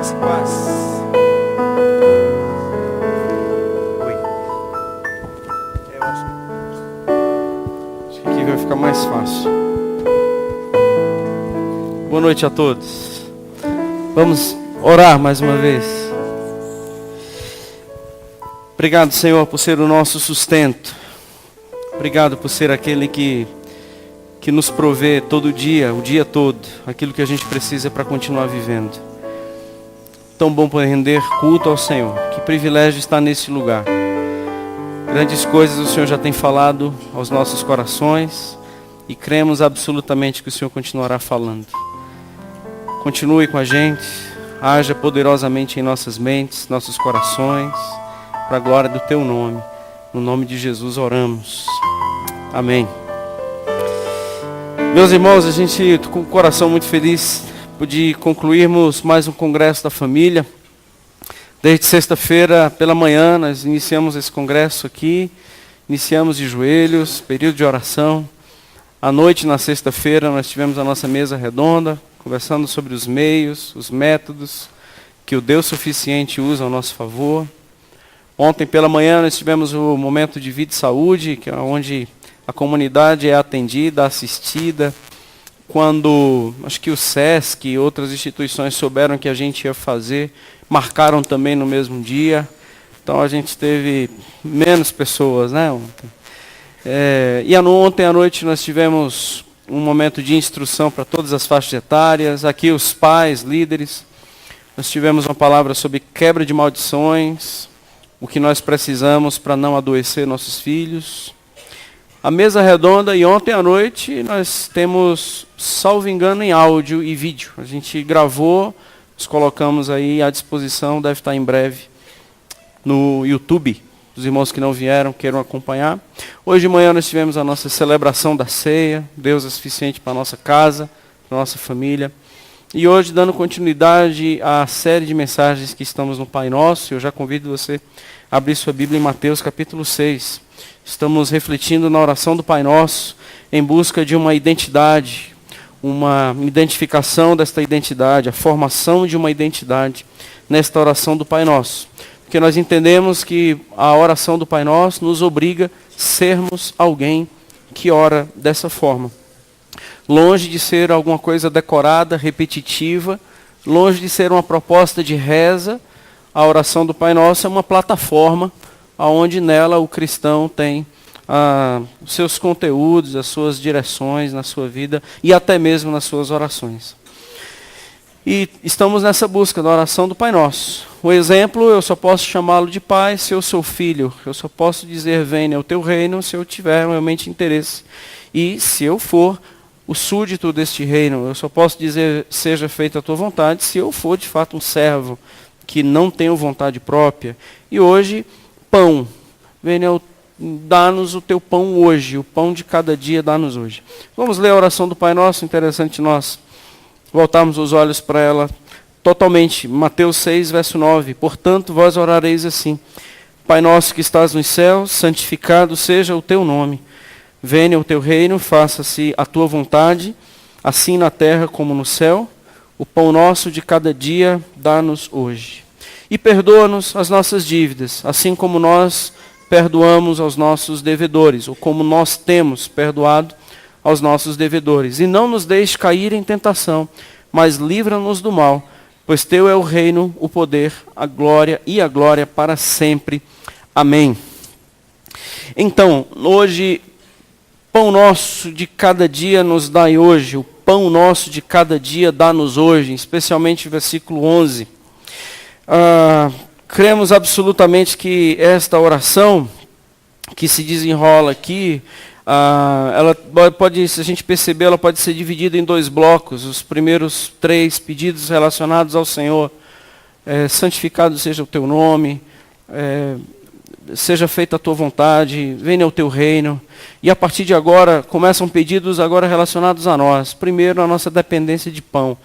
Graça e paz. Oi. Eu acho que aqui vai ficar mais fácil. Boa noite a todos. Vamos orar mais uma vez. Obrigado, Senhor, por ser o nosso sustento. Obrigado por ser aquele que nos provê todo dia, o dia todo, aquilo que a gente precisa para continuar vivendo. Tão bom poder render culto ao Senhor. Que privilégio estar nesse lugar. Grandes coisas o Senhor já tem falado aos nossos corações e cremos absolutamente que o Senhor continuará falando. Continue com a gente, haja poderosamente em nossas mentes, nossos corações, para a glória do Teu nome. No nome de Jesus oramos. Amém. Meus irmãos, a gente está com o coração muito feliz de concluirmos mais um congresso da família. Desde sexta-feira pela manhã nós iniciamos esse congresso aqui, iniciamos de joelhos, período de oração. À noite, na sexta-feira, nós tivemos a nossa mesa redonda, conversando sobre os meios, os métodos que o Deus suficiente usa ao nosso favor. Ontem pela manhã nós tivemos o momento de vida e saúde, que é onde a comunidade é atendida, assistida. Quando, acho que o SESC e outras instituições souberam que a gente ia fazer, marcaram também no mesmo dia. Então a gente teve menos pessoas, né, ontem. E ontem à noite nós tivemos um momento de instrução para todas as faixas etárias. Aqui os pais, líderes. Nós tivemos uma palavra sobre quebra de maldições, o que nós precisamos para não adoecer nossos filhos. A mesa redonda, e ontem à noite nós temos, salvo engano, em áudio e vídeo. A gente gravou, nos colocamos aí à disposição, deve estar em breve no YouTube. Os irmãos que não vieram, queiram acompanhar. Hoje de manhã nós tivemos a nossa celebração da ceia. Deus é suficiente para a nossa casa, para a nossa família. E hoje, dando continuidade à série de mensagens que estamos no Pai Nosso, eu já convido você a abrir sua Bíblia em Mateus capítulo 6. Estamos refletindo na oração do Pai Nosso, em busca de uma identidade, uma identificação desta identidade, a formação de uma identidade nesta oração do Pai Nosso. Porque nós entendemos que a oração do Pai Nosso nos obriga a sermos alguém que ora dessa forma. Longe de ser alguma coisa decorada, repetitiva, longe de ser uma proposta de reza, a oração do Pai Nosso é uma plataforma onde nela o cristão tem os seus conteúdos, as suas direções na sua vida e até mesmo nas suas orações. E estamos nessa busca da oração do Pai Nosso. O exemplo, eu só posso chamá-lo de Pai se eu sou filho. Eu só posso dizer, venha o teu reino, se eu tiver realmente interesse. E se eu for o súdito deste reino, eu só posso dizer, seja feita a tua vontade, se eu for de fato um servo que não tenho vontade própria. E hoje, pão. Venha, dá-nos o teu pão hoje, o pão de cada dia dá-nos hoje. Vamos ler a oração do Pai Nosso, interessante nós voltarmos os olhos para ela totalmente. Mateus 6, verso 9. Portanto, vós orareis assim: Pai nosso que estás nos céus, santificado seja o teu nome. Venha o teu reino, faça-se a tua vontade, assim na terra como no céu. O pão nosso de cada dia dá-nos hoje. E perdoa-nos as nossas dívidas, assim como nós perdoamos aos nossos devedores, ou como nós temos perdoado aos nossos devedores. E não nos deixe cair em tentação, mas livra-nos do mal, pois teu é o reino, o poder, a glória para sempre. Amém. Então, hoje, pão nosso de cada dia nos dai hoje, o pão nosso de cada dia dá-nos hoje, especialmente o versículo 11. Cremos absolutamente que esta oração que se desenrola aqui, ela pode, se a gente perceber, ela pode ser dividida em dois blocos. Os primeiros 3 pedidos relacionados ao Senhor: santificado seja o teu nome, seja feita a tua vontade, venha o teu reino. E a partir de agora, começam pedidos agora relacionados a nós. Primeiro, a nossa dependência de pão.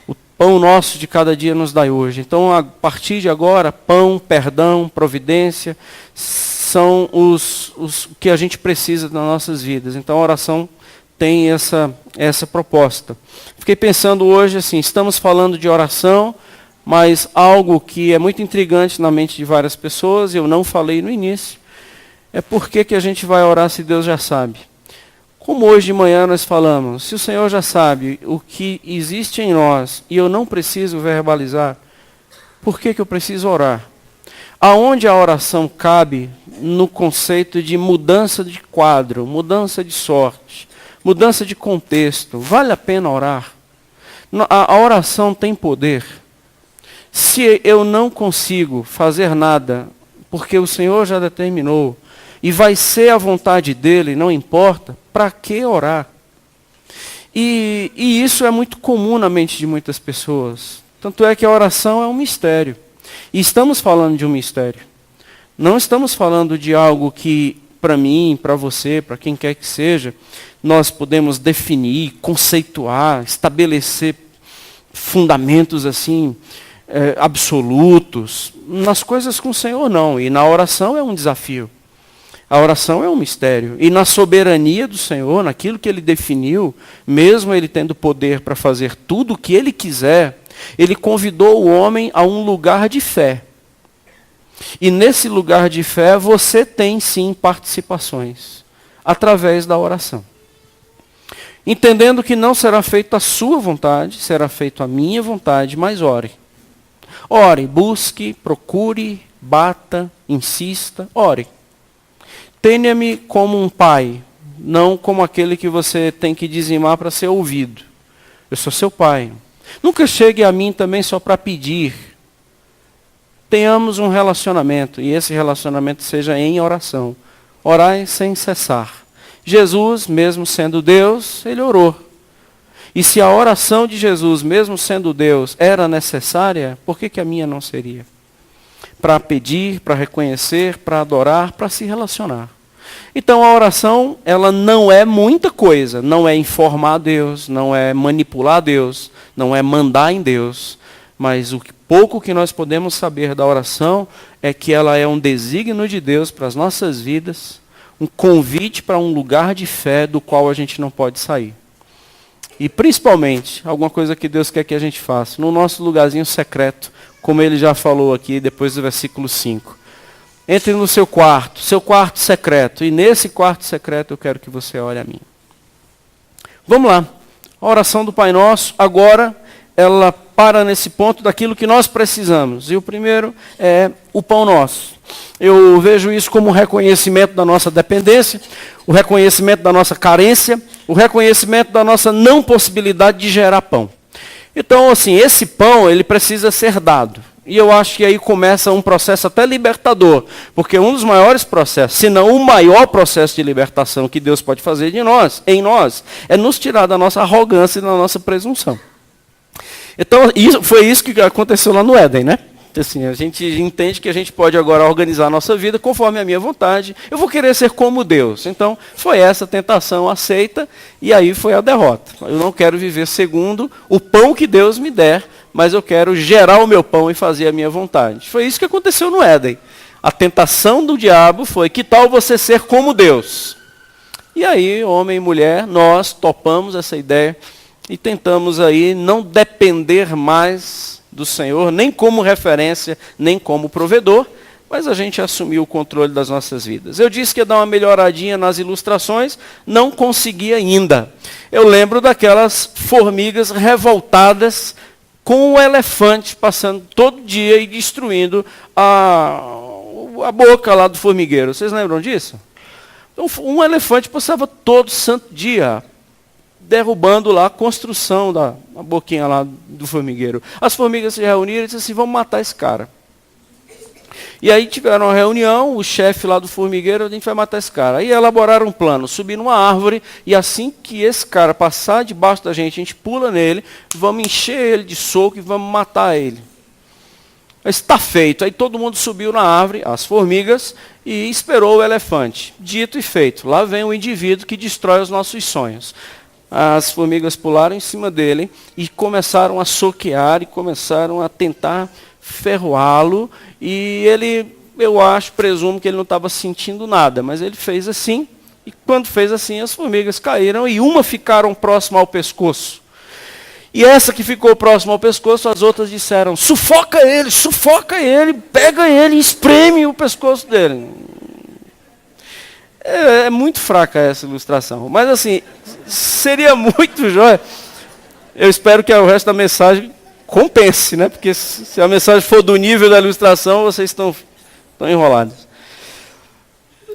O pão nosso de cada dia nos dai hoje. Então, a partir de agora, pão, perdão, providência, são os que a gente precisa nas nossas vidas. Então, a oração tem essa proposta. Fiquei pensando hoje, assim, estamos falando de oração, Mas algo que é muito intrigante na mente de várias pessoas, eu não falei no início, é por que a gente vai orar se Deus já sabe. Como hoje de manhã nós falamos, se o Senhor já sabe o que existe em nós e eu não preciso verbalizar, por que eu preciso orar? Aonde a oração cabe no conceito de mudança de quadro, mudança de sorte, mudança de contexto, vale a pena orar? A oração tem poder. Se eu não consigo fazer nada, porque o Senhor já determinou, e vai ser a vontade dele, não importa, para que orar? E isso é muito comum na mente de muitas pessoas. Tanto é que a oração é um mistério. E estamos falando de um mistério. Não estamos falando de algo que, para mim, para você, para quem quer que seja, nós podemos definir, conceituar, estabelecer fundamentos assim, absolutos. Nas coisas com o Senhor, não. E na oração é um desafio. A oração é um mistério. E na soberania do Senhor, naquilo que Ele definiu, mesmo Ele tendo poder para fazer tudo o que Ele quiser, Ele convidou o homem a um lugar de fé. E nesse lugar de fé, você tem sim participações, através da oração. Entendendo que não será feita a sua vontade, será feita a minha vontade, mas ore. Ore, busque, procure, bata, insista, ore. Tenha-me como um pai, não como aquele que você tem que dizimar para ser ouvido. Eu sou seu pai. Nunca chegue a mim também só para pedir. Tenhamos um relacionamento, e esse relacionamento seja em oração. Orai sem cessar. Jesus, mesmo sendo Deus, ele orou. E se a oração de Jesus, mesmo sendo Deus, era necessária, por que a minha não seria? Para pedir, para reconhecer, para adorar, para se relacionar. Então a oração, ela não é muita coisa, não é informar Deus, não é manipular Deus, não é mandar em Deus, mas o pouco que nós podemos saber da oração é que ela é um desígnio de Deus para as nossas vidas, um convite para um lugar de fé do qual a gente não pode sair. E principalmente, alguma coisa que Deus quer que a gente faça, no nosso lugarzinho secreto, como ele já falou aqui depois do versículo 5. Entre no seu quarto secreto, e nesse quarto secreto eu quero que você ore a mim. Vamos lá, a oração do Pai Nosso, agora, ela para nesse ponto daquilo que nós precisamos. E o primeiro é o pão nosso. Eu vejo isso como um reconhecimento da nossa dependência, o reconhecimento da nossa carência, o reconhecimento da nossa não possibilidade de gerar pão. Então, assim, esse pão, ele precisa ser dado. E eu acho que aí começa um processo até libertador, porque um dos maiores processos, se não o maior processo de libertação que Deus pode fazer em nós, é nos tirar da nossa arrogância e da nossa presunção. Então, foi isso que aconteceu lá no Éden, né? Assim, a gente entende que a gente pode agora organizar a nossa vida conforme a minha vontade. Eu vou querer ser como Deus. Então, foi essa tentação aceita e aí foi a derrota. Eu não quero viver segundo o pão que Deus me der, mas eu quero gerar o meu pão e fazer a minha vontade. Foi isso que aconteceu no Éden. A tentação do diabo foi, que tal você ser como Deus? E aí, homem e mulher, nós topamos essa ideia e tentamos aí não depender mais do Senhor, nem como referência, nem como provedor, mas a gente assumiu o controle das nossas vidas. Eu disse que ia dar uma melhoradinha nas ilustrações, não consegui ainda. Eu lembro daquelas formigas revoltadas com o elefante passando todo dia e destruindo a boca lá do formigueiro. Vocês lembram disso? Então, um elefante passava todo santo dia derrubando lá a construção da boquinha lá do formigueiro. As formigas se reuniram e disseram assim, vamos matar esse cara. E aí tiveram uma reunião, o chefe lá do formigueiro, a gente vai matar esse cara. Aí elaboraram um plano, subir numa árvore, e assim que esse cara passar debaixo da gente, a gente pula nele, vamos encher ele de soco e vamos matar ele. Está feito. Aí todo mundo subiu na árvore, as formigas, e esperou o elefante. Dito e feito. Lá vem o indivíduo que destrói os nossos sonhos. As formigas pularam em cima dele e começaram a soquear e começaram a tentar ferroá-lo. E ele, eu acho, presumo que ele não estava sentindo nada, mas ele fez assim. E quando fez assim, as formigas caíram e uma ficaram próxima ao pescoço. E essa que ficou próxima ao pescoço, as outras disseram, sufoca ele, pega ele e espreme o pescoço dele. É muito fraca essa ilustração. Mas assim, seria muito jóia. Eu espero que o resto da mensagem compense, né? Porque se a mensagem for do nível da ilustração, vocês estão enrolados.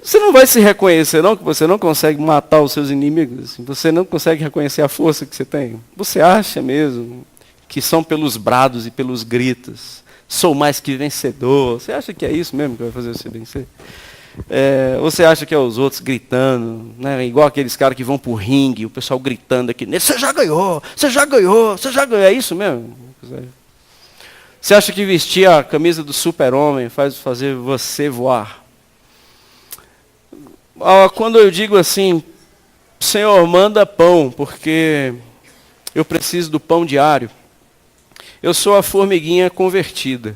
Você não vai se reconhecer, não, que você não consegue matar os seus inimigos. Você não consegue reconhecer a força que você tem. Você acha mesmo que são pelos brados e pelos gritos. Sou mais que vencedor. Você acha que é isso mesmo que vai fazer você vencer? Você acha que é os outros gritando, né? Igual aqueles caras que vão pro ringue, o pessoal gritando aqui, você já ganhou, você já ganhou, você já ganhou. É isso mesmo? Você acha que vestir a camisa do super-homem faz fazer você voar? Quando eu digo assim, Senhor, manda pão, porque eu preciso do pão diário, eu sou a formiguinha convertida.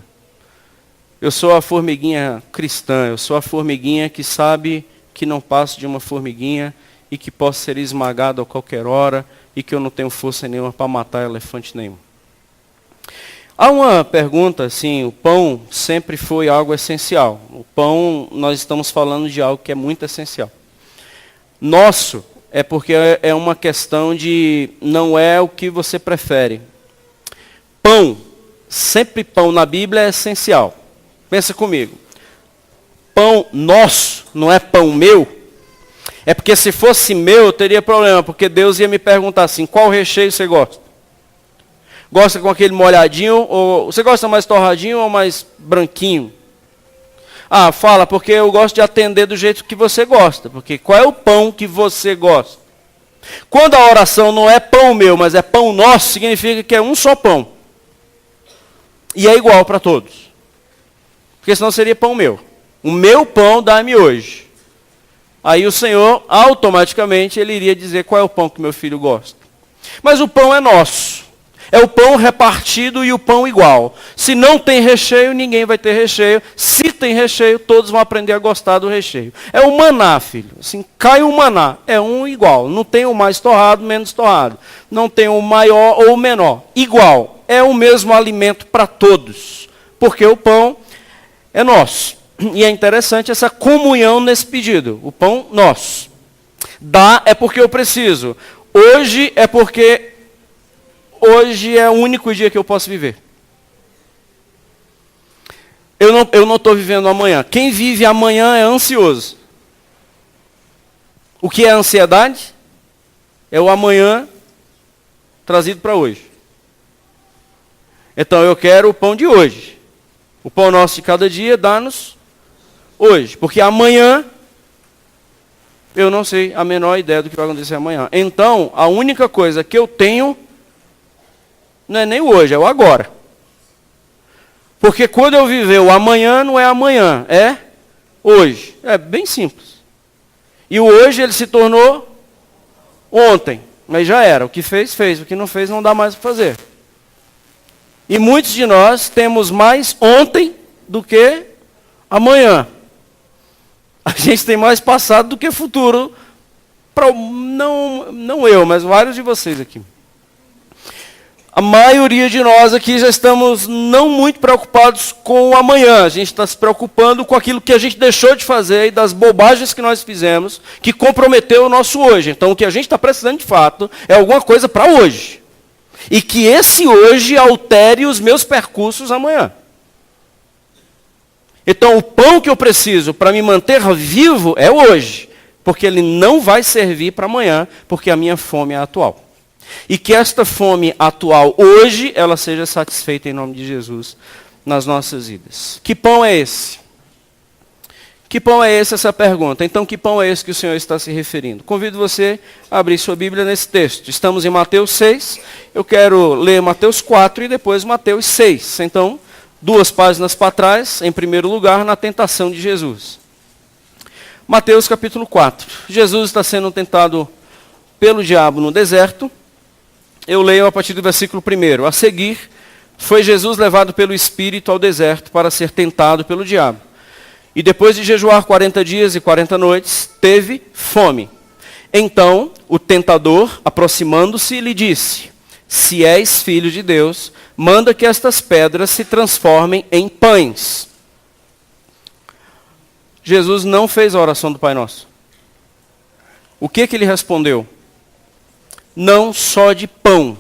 Eu sou a formiguinha cristã, eu sou a formiguinha que sabe que não passo de uma formiguinha e que posso ser esmagado a qualquer hora e que eu não tenho força nenhuma para matar elefante nenhum. Há uma pergunta, assim, o pão sempre foi algo essencial. O pão, nós estamos falando de algo que é muito essencial. Nosso é porque é uma questão de não é o que você prefere. Pão, sempre pão na Bíblia é essencial. Pensa comigo. Pão nosso, não é pão meu? É porque se fosse meu, eu teria problema, porque Deus ia me perguntar assim, qual recheio você gosta? Gosta com aquele molhadinho, ou você gosta mais torradinho ou mais branquinho? Ah, fala, porque eu gosto de atender do jeito que você gosta. Porque qual é o pão que você gosta? Quando a oração não é pão meu, mas é pão nosso, significa que é um só pão. E é igual para todos. Porque senão seria pão meu. O meu pão dá-me hoje. Aí o Senhor, automaticamente, ele iria dizer qual é o pão que meu filho gosta. Mas o pão é nosso. É o pão repartido e o pão igual. Se não tem recheio, ninguém vai ter recheio. Se tem recheio, todos vão aprender a gostar do recheio. É o maná, filho. Assim, cai o maná. É um igual. Não tem o mais torrado, menos torrado. Não tem o maior ou o menor. Igual. É o mesmo alimento para todos. Porque o pão é nosso. E é interessante essa comunhão nesse pedido. O pão nosso. Dá é porque eu preciso. Hoje é porque hoje é o único dia que eu posso viver. Eu não estou vivendo amanhã. Quem vive amanhã é ansioso. O que é ansiedade? É o amanhã trazido para hoje. Então eu quero o pão de hoje. O pão nosso de cada dia dá-nos hoje. Porque amanhã eu não sei a menor ideia do que vai acontecer amanhã. Então, a única coisa que eu tenho não é nem o hoje, é o agora. Porque quando eu viver o amanhã, não é amanhã, é hoje. É bem simples. E o hoje ele se tornou ontem. Mas já era. O que fez, fez. O que não fez, não dá mais para fazer. E muitos de nós temos mais ontem do que amanhã. A gente tem mais passado do que futuro. Não eu, mas vários de vocês aqui. A maioria de nós aqui já estamos não muito preocupados com o amanhã. A gente está se preocupando com aquilo que a gente deixou de fazer e das bobagens que nós fizemos, que comprometeu o nosso hoje. Então, o que a gente está precisando de fato é alguma coisa para hoje. E que esse hoje altere os meus percursos amanhã. Então, o pão que eu preciso para me manter vivo é hoje. Porque ele não vai servir para amanhã, porque a minha fome é atual. E que esta fome atual, hoje, ela seja satisfeita em nome de Jesus nas nossas vidas. Que pão é esse? Que pão é esse? Essa é a pergunta. Então, que pão é esse que o Senhor está se referindo? Convido você a abrir sua Bíblia nesse texto. Estamos em Mateus 6. Eu quero ler Mateus 4 e depois Mateus 6. Então, 2 páginas para trás, em primeiro lugar, na tentação de Jesus. Mateus capítulo 4. Jesus está sendo tentado pelo diabo no deserto. Eu leio a partir do versículo 1. A seguir, foi Jesus levado pelo Espírito ao deserto para ser tentado pelo diabo. E depois de jejuar 40 dias e 40 noites, teve fome. Então, o tentador, aproximando-se, lhe disse: se és filho de Deus, manda que estas pedras se transformem em pães. Jesus não fez a oração do Pai Nosso. O que ele respondeu? Não só de pão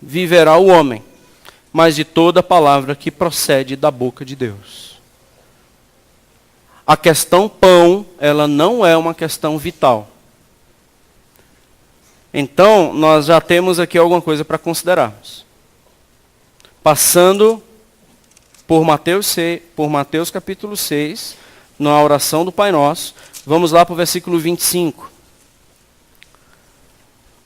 viverá o homem, mas de toda palavra que procede da boca de Deus. A questão pão, ela não é uma questão vital. Então, nós já temos aqui alguma coisa para considerarmos. Passando por Mateus capítulo 6, na oração do Pai Nosso, vamos lá para o versículo 25.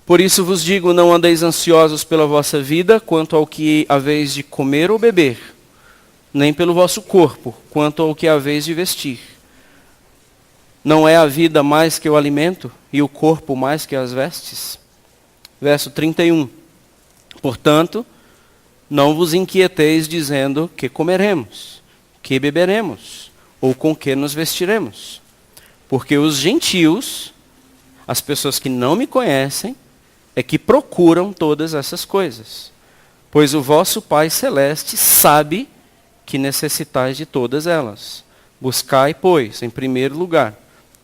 Por isso vos digo, não andeis ansiosos pela vossa vida, quanto ao que haveis de comer ou beber, nem pelo vosso corpo, quanto ao que haveis de vestir. Não é a vida mais que o alimento, e o corpo mais que as vestes? Verso 31. Portanto, não vos inquieteis dizendo que comeremos, que beberemos, ou com que nos vestiremos. Porque os gentios, as pessoas que não me conhecem, é que procuram todas essas coisas. Pois o vosso Pai Celeste sabe que necessitais de todas elas. Buscai, pois, em primeiro lugar,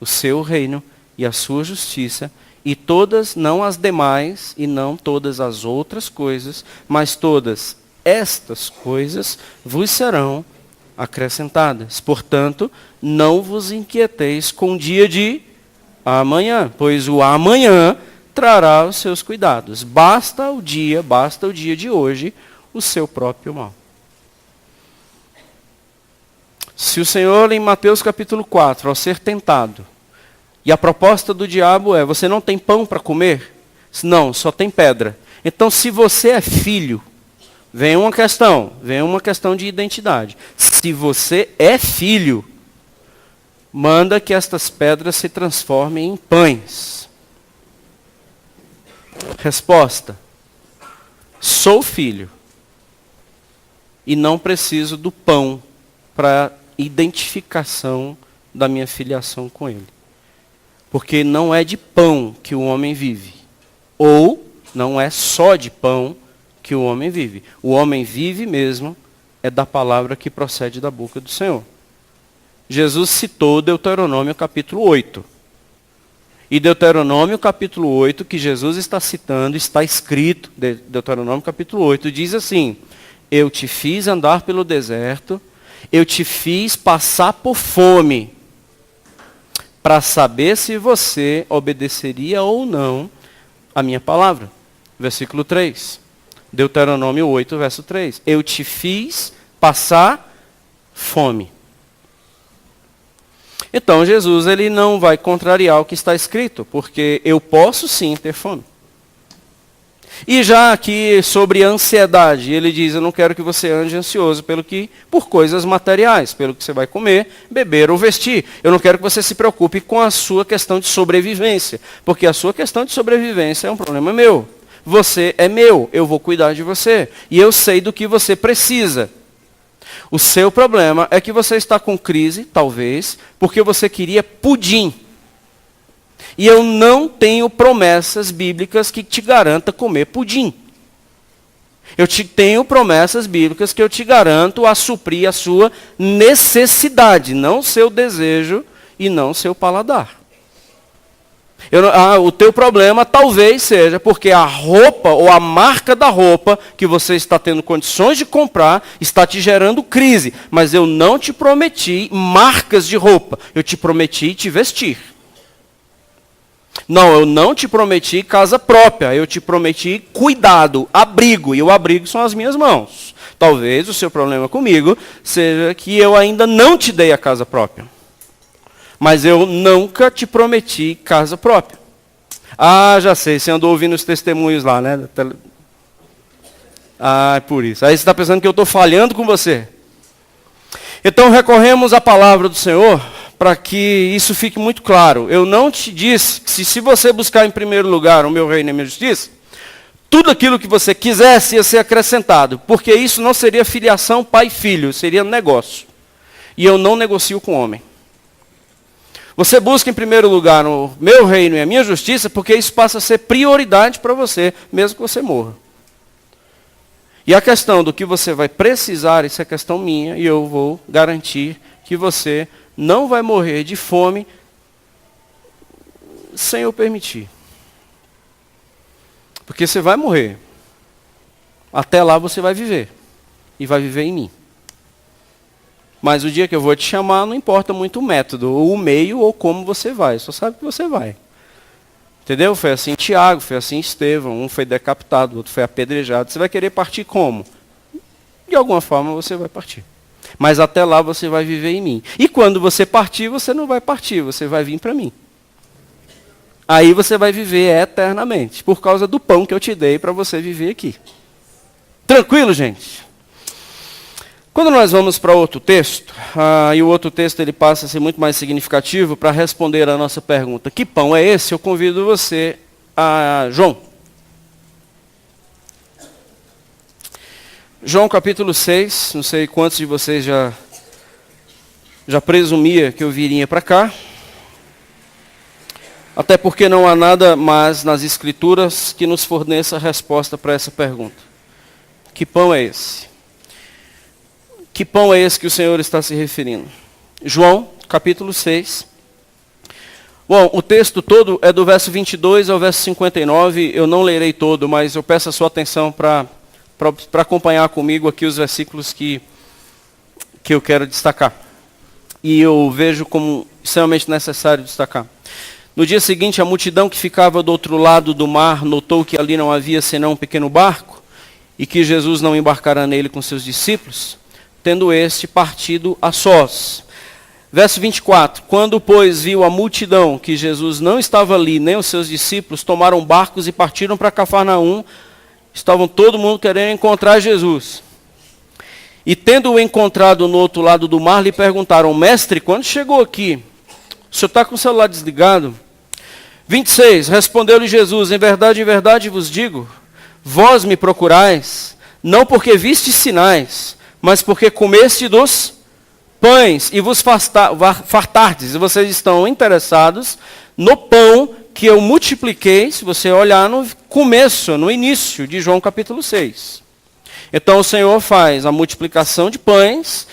o seu reino e a sua justiça, e todas, não as demais, e não todas as outras coisas, mas todas estas coisas vos serão acrescentadas. Portanto, não vos inquieteis com o dia de amanhã, pois o amanhã trará os seus cuidados. Basta o dia de hoje, o seu próprio mal. Se o Senhor, em Mateus capítulo 4, ao ser tentado, e a proposta do diabo é, você não tem pão para comer? Não, só tem pedra. Então, se você é filho, vem uma questão de identidade. Se você é filho, manda que estas pedras se transformem em pães. Resposta: sou filho e não preciso do pão para identificação da minha filiação com ele. Porque não é de pão que o homem vive. Ou não é só de pão que o homem vive. O homem vive mesmo é da palavra que procede da boca do Senhor. Jesus citou Deuteronômio capítulo 8. E Deuteronômio capítulo 8, que Jesus está citando, está escrito, Deuteronômio capítulo 8, diz assim: eu te fiz andar pelo deserto, eu te fiz passar por fome, para saber se você obedeceria ou não a minha palavra. Versículo 3. Deuteronômio 8, verso 3. Eu te fiz passar fome. Então Jesus ele não vai contrariar o que está escrito, porque eu posso sim ter fome. E já aqui sobre ansiedade, ele diz, eu não quero que você ande ansioso por coisas materiais, pelo que você vai comer, beber ou vestir. Eu não quero que você se preocupe com a sua questão de sobrevivência, porque a sua questão de sobrevivência é um problema meu. Você é meu, eu vou cuidar de você, e eu sei do que você precisa. O seu problema é que você está com crise, talvez, porque você queria pudim. E eu não tenho promessas bíblicas que te garanta comer pudim. Eu tenho promessas bíblicas que eu te garanto a suprir a sua necessidade, não seu desejo e não seu paladar. O teu problema talvez seja porque a roupa ou a marca da roupa que você está tendo condições de comprar está te gerando crise. Mas eu não te prometi marcas de roupa, eu te prometi te vestir. Não, eu não te prometi casa própria, eu te prometi cuidado, abrigo, e o abrigo são as minhas mãos. Talvez o seu problema comigo seja que eu ainda não te dei a casa própria. Mas eu nunca te prometi casa própria. Ah, já sei, você andou ouvindo os testemunhos lá, né? Ah, é por isso. Aí você está pensando que eu estou falhando com você. Então recorremos à palavra do Senhor para que isso fique muito claro. Eu não te disse que se você buscar em primeiro lugar o meu reino e a minha justiça, tudo aquilo que você quisesse ia ser acrescentado. Porque isso não seria filiação pai e filho, seria negócio. E eu não negocio com homem. Você busca em primeiro lugar o meu reino e a minha justiça, porque isso passa a ser prioridade para você, mesmo que você morra. E a questão do que você vai precisar, isso é questão minha, e eu vou garantir que você não vai morrer de fome sem eu permitir. Porque você vai morrer. Até lá você vai viver. E vai viver em mim. Mas o dia que eu vou te chamar, não importa muito o método, ou o meio, ou como você vai. Só sabe que você vai. Entendeu? Foi assim Tiago, foi assim Estevão. Um foi decapitado, o outro foi apedrejado. Você vai querer partir como? De alguma forma você vai partir. Mas até lá você vai viver em mim. E quando você partir, você não vai partir, você vai vir para mim. Aí você vai viver eternamente, por causa do pão que eu te dei para você viver aqui. Tranquilo, gente? Quando nós vamos para outro texto, e o outro texto ele passa a ser muito mais significativo para responder a nossa pergunta, que pão é esse? Eu convido você a João. João capítulo 6, não sei quantos de vocês já presumia que eu viria para cá. Até porque não há nada mais nas Escrituras que nos forneça a resposta para essa pergunta. Que pão é esse? Que pão é esse que o Senhor está se referindo? João, capítulo 6. Bom, o texto todo é do verso 22 ao verso 59. Eu não lerei todo, mas eu peço a sua atenção para acompanhar comigo aqui os versículos que eu quero destacar. E eu vejo como extremamente necessário destacar. No dia seguinte, a multidão que ficava do outro lado do mar notou que ali não havia senão um pequeno barco e que Jesus não embarcara nele com seus discípulos, tendo este partido a sós. Verso 24. Quando, pois, viu a multidão que Jesus não estava ali, nem os seus discípulos, tomaram barcos e partiram para Cafarnaum. Estavam todo mundo querendo encontrar Jesus. E tendo-o encontrado no outro lado do mar, lhe perguntaram, mestre, quando chegou aqui? O senhor está com o celular desligado? 26, respondeu-lhe Jesus, em verdade vos digo, vós me procurais, não porque vistes sinais, mas porque comeste dos pães e vos fartardes, e vocês estão interessados no pão que eu multipliquei, se você olhar no começo, no início de João capítulo 6. Então o Senhor faz a multiplicação de pães,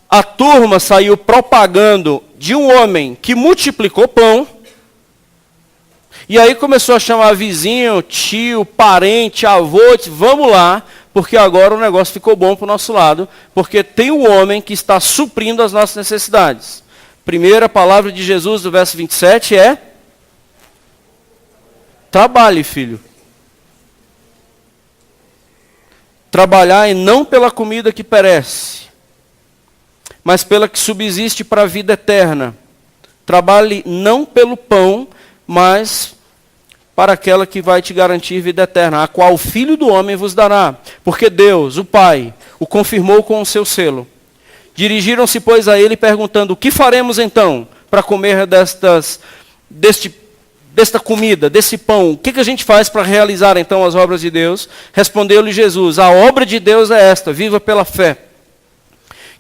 a turma saiu propagando de um homem que multiplicou pão, e aí começou a chamar vizinho, tio, parente, avô, disse, vamos lá, porque agora o negócio ficou bom para o nosso lado, porque tem um homem que está suprindo as nossas necessidades. Primeira palavra de Jesus do verso 27 é, trabalhe, filho. Trabalhar e não pela comida que perece, mas pela que subsiste para a vida eterna. Trabalhe não pelo pão, mas para aquela que vai te garantir vida eterna, a qual o Filho do Homem vos dará. Porque Deus, o Pai, o confirmou com o seu selo. Dirigiram-se, pois, a ele, perguntando, o que faremos então para comer desta comida, desse pão? O que a gente faz para realizar então as obras de Deus? Respondeu-lhe Jesus, a obra de Deus é esta, viva pela fé.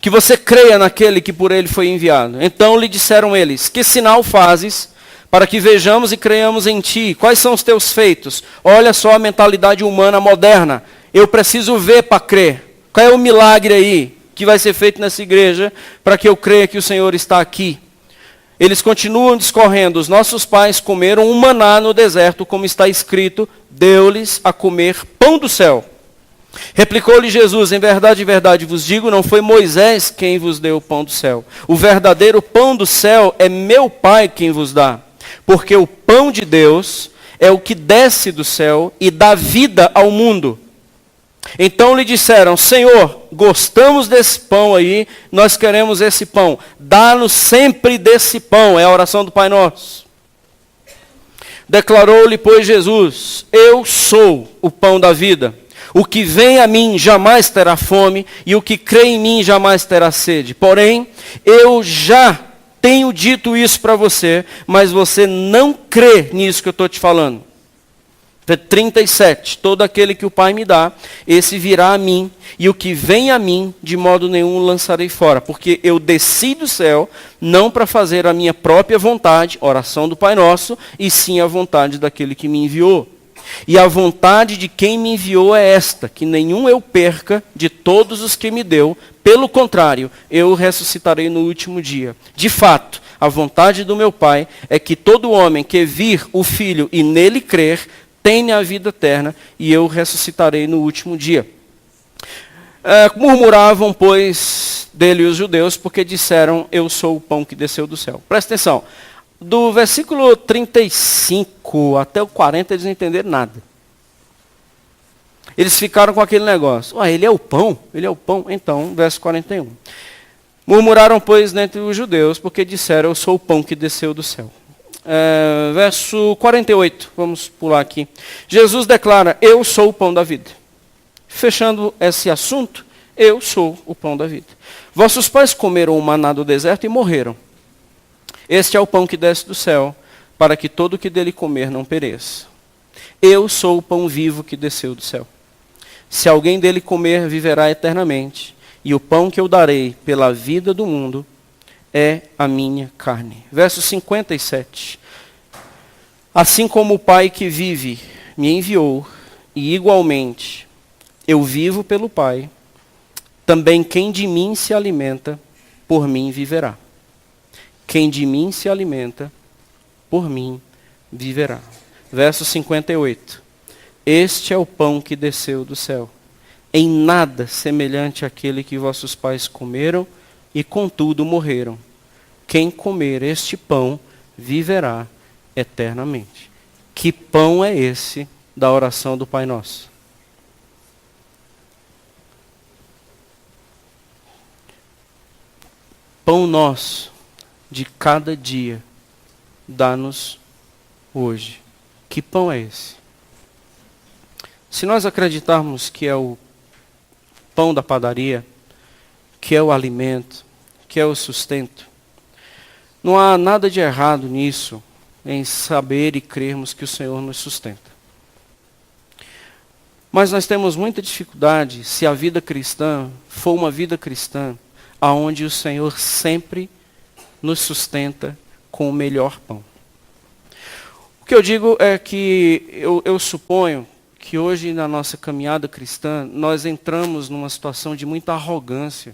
Que você creia naquele que por ele foi enviado. Então lhe disseram eles, que sinal fazes para que vejamos e creiamos em ti? Quais são os teus feitos? Olha só a mentalidade humana moderna. Eu preciso ver para crer. Qual é o milagre aí que vai ser feito nessa igreja para que eu creia que o Senhor está aqui? Eles continuam discorrendo. Os nossos pais comeram um maná no deserto, como está escrito, deu-lhes a comer pão do céu. Replicou-lhe Jesus, em verdade vos digo, não foi Moisés quem vos deu o pão do céu. O verdadeiro pão do céu é meu Pai quem vos dá. Porque o pão de Deus é o que desce do céu e dá vida ao mundo. Então lhe disseram, Senhor, gostamos desse pão aí, nós queremos esse pão. Dá-nos sempre desse pão, é a oração do Pai Nosso. Declarou-lhe, pois, Jesus, eu sou o pão da vida. O que vem a mim jamais terá fome, e o que crê em mim jamais terá sede. Porém, eu já tenho dito isso para você, mas você não crê nisso que eu estou te falando. 37, todo aquele que o Pai me dá, esse virá a mim, e o que vem a mim, de modo nenhum o lançarei fora, porque eu desci do céu, não para fazer a minha própria vontade, oração do Pai Nosso, e sim a vontade daquele que me enviou. E a vontade de quem me enviou é esta, que nenhum eu perca de todos os que me deu. Pelo contrário, eu o ressuscitarei no último dia. De fato, a vontade do meu Pai é que todo homem que vir o Filho e nele crer, tenha a vida eterna, e eu o ressuscitarei no último dia. Murmuravam, pois, dele os judeus, porque disseram, eu sou o pão que desceu do céu. Presta atenção. Do versículo 35 até o 40, eles não entenderam nada. Eles ficaram com aquele negócio. Ele é o pão? Ele é o pão? Então, verso 41. Murmuraram, pois, dentre os judeus, porque disseram, eu sou o pão que desceu do céu. Verso 48, vamos pular aqui. Jesus declara, eu sou o pão da vida. Fechando esse assunto, eu sou o pão da vida. Vossos pais comeram o maná do deserto e morreram. Este é o pão que desce do céu, para que todo o que dele comer não pereça. Eu sou o pão vivo que desceu do céu. Se alguém dele comer, viverá eternamente. E o pão que eu darei pela vida do mundo é a minha carne. Verso 57. Assim como o Pai que vive me enviou, e igualmente eu vivo pelo Pai, também quem de mim se alimenta, por mim viverá. Quem de mim se alimenta, por mim viverá. Verso 58. Este é o pão que desceu do céu. Em nada semelhante àquele que vossos pais comeram e contudo morreram. Quem comer este pão viverá eternamente. Que pão é esse da oração do Pai Nosso? Pão nosso de cada dia, dá-nos hoje. Que pão é esse? Se nós acreditarmos que é o pão da padaria, que é o alimento, que é o sustento, não há nada de errado nisso, em saber e crermos que o Senhor nos sustenta. Mas nós temos muita dificuldade se a vida cristã for uma vida cristã, aonde o Senhor sempre nos sustenta com o melhor pão. O que eu digo é que eu suponho que hoje na nossa caminhada cristã, nós entramos numa situação de muita arrogância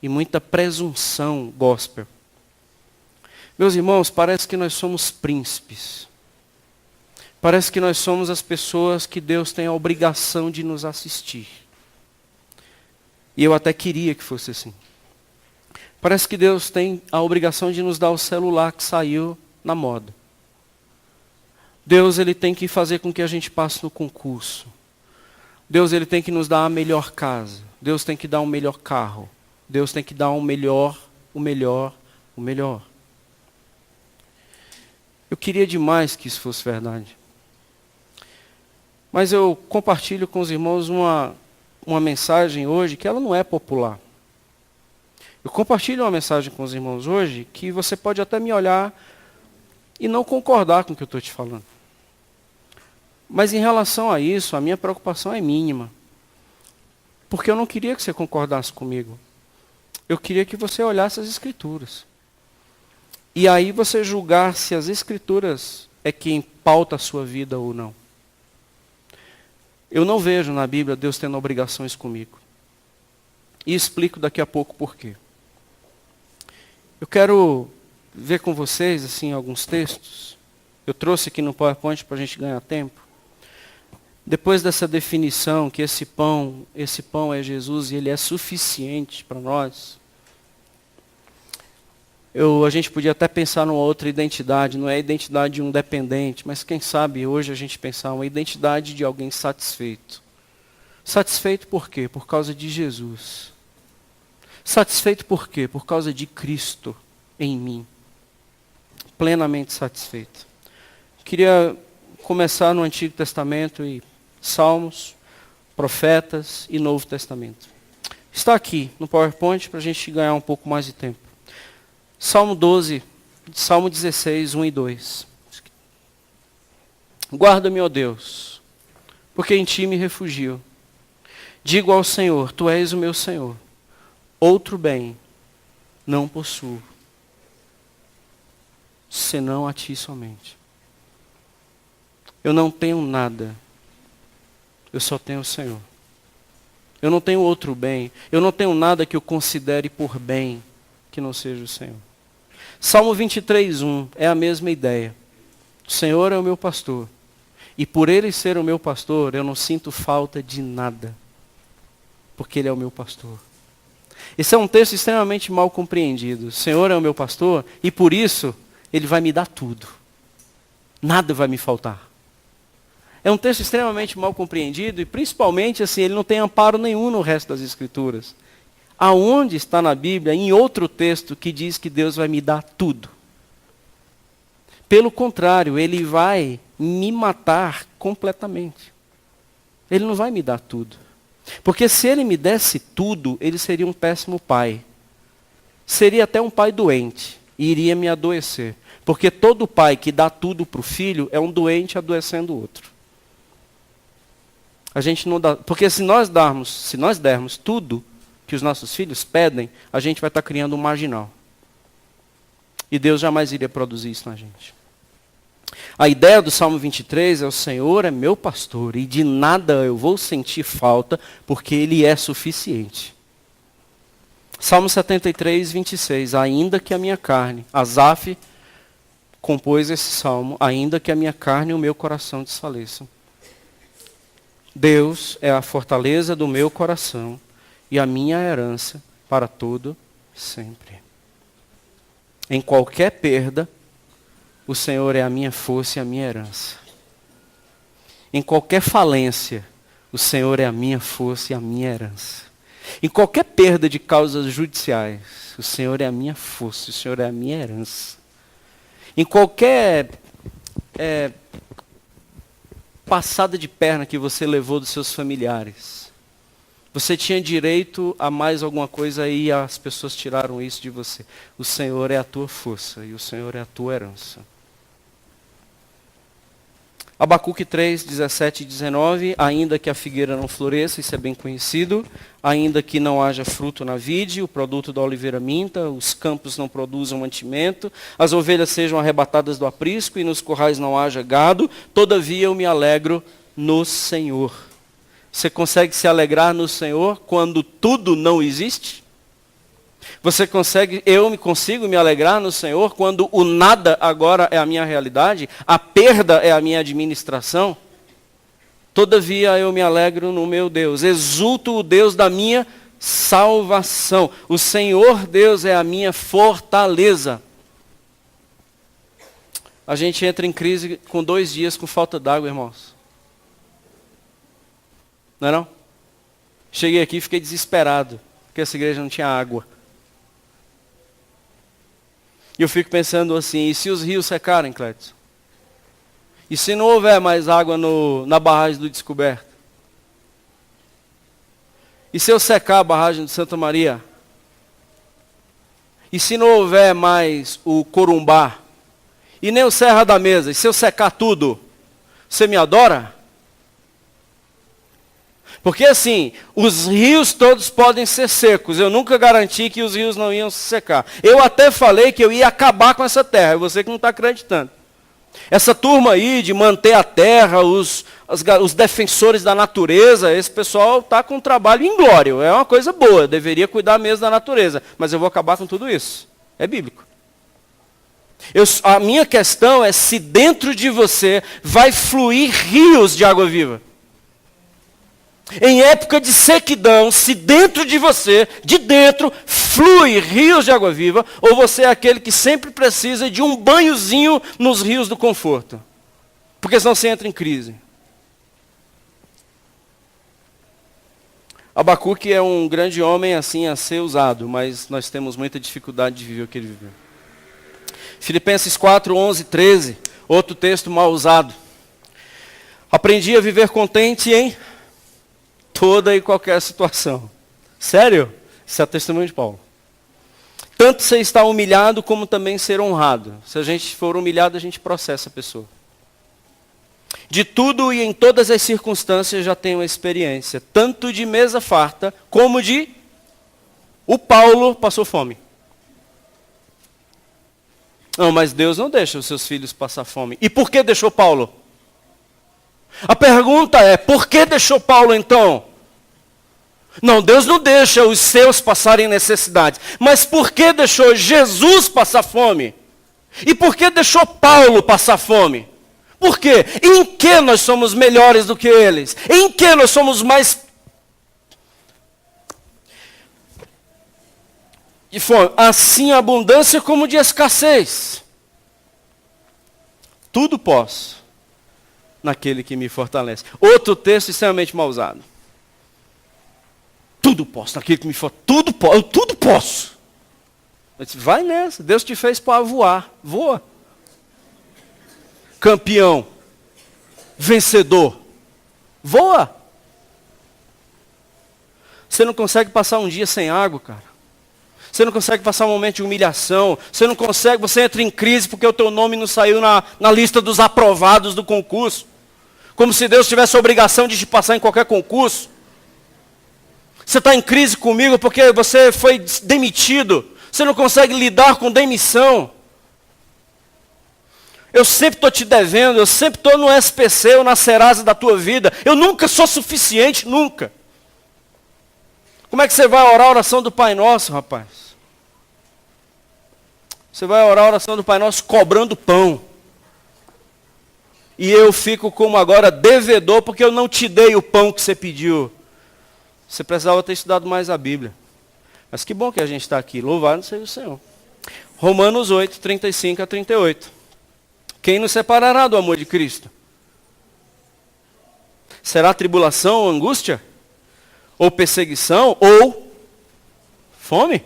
e muita presunção gospel. Meus irmãos, parece que nós somos príncipes. Parece que nós somos as pessoas que Deus tem a obrigação de nos assistir. E eu até queria que fosse assim. Parece que Deus tem a obrigação de nos dar o celular que saiu na moda. Deus ele tem que fazer com que a gente passe no concurso. Deus ele tem que nos dar a melhor casa. Deus tem que dar um melhor carro. Deus tem que dar o melhor. Eu queria demais que isso fosse verdade. Mas eu compartilho com os irmãos uma mensagem hoje que ela não é popular. Eu compartilho uma mensagem com os irmãos hoje que você pode até me olhar e não concordar com o que eu estou te falando. Mas em relação a isso, a minha preocupação é mínima. Porque eu não queria que você concordasse comigo. Eu queria que você olhasse as Escrituras. E aí você julgar se as Escrituras é quem pauta a sua vida ou não. Eu não vejo na Bíblia Deus tendo obrigações comigo. E explico daqui a pouco por quê. Eu quero ver com vocês assim alguns textos. Eu trouxe aqui no PowerPoint para a gente ganhar tempo. Depois dessa definição que esse pão é Jesus e ele é suficiente para nós. A gente podia até pensar numa outra identidade, não é a identidade de um dependente, mas quem sabe hoje a gente pensar uma identidade de alguém satisfeito. Satisfeito por quê? Por causa de Jesus. Satisfeito por quê? Por causa de Cristo em mim. Plenamente satisfeito. Queria começar no Antigo Testamento e Salmos, Profetas e Novo Testamento. Está aqui no PowerPoint para a gente ganhar um pouco mais de tempo. Salmo 12, Salmo 16, 1 e 2. Guarda-me, ó Deus, porque em ti me refugio. Digo ao Senhor, tu és o meu Senhor. Outro bem não possuo, senão a ti somente. Eu não tenho nada. Eu só tenho o Senhor. Eu não tenho outro bem. Eu não tenho nada que eu considere por bem que não seja o Senhor. Salmo 23:1 é a mesma ideia. O Senhor é o meu pastor. E por Ele ser o meu pastor, eu não sinto falta de nada. Porque Ele é o meu pastor. Esse é um texto extremamente mal compreendido. O Senhor é o meu pastor e por isso Ele vai me dar tudo. Nada vai me faltar. É um texto extremamente mal compreendido e principalmente assim, ele não tem amparo nenhum no resto das Escrituras. Aonde está na Bíblia, em outro texto, que diz que Deus vai me dar tudo? Pelo contrário, Ele vai me matar completamente. Ele não vai me dar tudo. Porque se Ele me desse tudo, Ele seria um péssimo pai. Seria até um pai doente e iria me adoecer. Porque todo pai que dá tudo para o filho é um doente adoecendo o outro. A gente não dá, porque se nós dermos tudo que os nossos filhos pedem, a gente vai estar criando um marginal. E Deus jamais iria produzir isso na gente. A ideia do Salmo 23 é: o Senhor é meu pastor e de nada eu vou sentir falta, porque Ele é suficiente. Salmo 73:26, ainda que a minha carne, Asaf compôs esse salmo, ainda que a minha carne e o meu coração desfaleçam. Deus é a fortaleza do meu coração e a minha herança para todo sempre. Em qualquer perda, o Senhor é a minha força e a minha herança. Em qualquer falência, o Senhor é a minha força e a minha herança. Em qualquer perda de causas judiciais, o Senhor é a minha força, o Senhor é a minha herança. Em qualquer passada de perna que você levou dos seus familiares, você tinha direito a mais alguma coisa e as pessoas tiraram isso de você. O Senhor é a tua força e o Senhor é a tua herança. Abacuque 3, 17 e 19, ainda que a figueira não floresça, isso é bem conhecido, ainda que não haja fruto na vide, o produto da oliveira minta, os campos não produzam mantimento, as ovelhas sejam arrebatadas do aprisco e nos currais não haja gado, todavia eu me alegro no Senhor. Você consegue se alegrar no Senhor quando tudo não existe? Eu consigo me alegrar no Senhor quando o nada agora é a minha realidade, a perda é a minha administração? Todavia eu me alegro no meu Deus, exulto o Deus da minha salvação. O Senhor Deus é a minha fortaleza. A gente entra em crise com 2 dias com falta d'água, irmãos. Não é não? Cheguei aqui e fiquei desesperado, porque essa igreja não tinha água. E eu fico pensando assim, e se os rios secarem, Clédio? E se não houver mais água na barragem do Descoberto? E se eu secar a barragem de Santa Maria? E se não houver mais o Corumbá? E nem o Serra da Mesa? E se eu secar tudo? Você me adora? Porque assim, os rios todos podem ser secos. Eu nunca garanti que os rios não iam se secar. Eu até falei que eu ia acabar com essa terra. É você que não está acreditando. Essa turma aí de manter a terra, os defensores da natureza, esse pessoal está com um trabalho inglório. É uma coisa boa, deveria cuidar mesmo da natureza. Mas eu vou acabar com tudo isso. É bíblico. A minha questão é se dentro de você vai fluir rios de água viva. Em época de sequidão, se dentro de você, de dentro, flui rios de água viva, ou você é aquele que sempre precisa de um banhozinho nos rios do conforto. Porque senão você entra em crise. Abacuque é um grande homem assim a ser usado, mas nós temos muita dificuldade de viver o que ele viveu. Filipenses 4, 11, 13, outro texto mal usado. Aprendi a viver contente em toda e qualquer situação. Sério? Isso é o testemunho de Paulo. Tanto ser estar humilhado, como também ser honrado. Se a gente for humilhado, a gente processa a pessoa. De tudo e em todas as circunstâncias já tenho experiência. Tanto de mesa farta, como de... O Paulo passou fome. Não, mas Deus não deixa os seus filhos passar fome. E por que deixou Paulo? A pergunta é, por que deixou Paulo então? Não, Deus não deixa os seus passarem necessidade. Mas por que deixou Jesus passar fome? E por que deixou Paulo passar fome? Por quê? Em que nós somos melhores do que eles? Em que nós somos mais... de fome? Assim a abundância como de escassez. Tudo posso naquele que me fortalece. Outro texto extremamente mal usado. Tudo posso naquele que me fortalece. Tudo posso. Eu disse, vai nessa. Deus te fez para voar. Voa. Campeão. Vencedor. Voa. Você não consegue passar um dia sem água, cara. Você não consegue passar um momento de humilhação. Você não consegue, você entra em crise porque o teu nome não saiu na lista dos aprovados do concurso. Como se Deus tivesse a obrigação de te passar em qualquer concurso. Você está em crise comigo porque você foi demitido. Você não consegue lidar com demissão. Eu sempre estou te devendo, eu sempre estou no SPC ou na Serasa da tua vida. Eu nunca sou suficiente, nunca. Como é que você vai orar a oração do Pai Nosso, rapaz? Você vai orar a oração do Pai Nosso cobrando pão. E eu fico como agora devedor porque eu não te dei o pão que você pediu. Você precisava ter estudado mais a Bíblia. Mas que bom que a gente está aqui. Louvado seja o Senhor. Romanos 8, 35 a 38. Quem nos separará do amor de Cristo? Será tribulação ou angústia? Ou perseguição? Ou fome?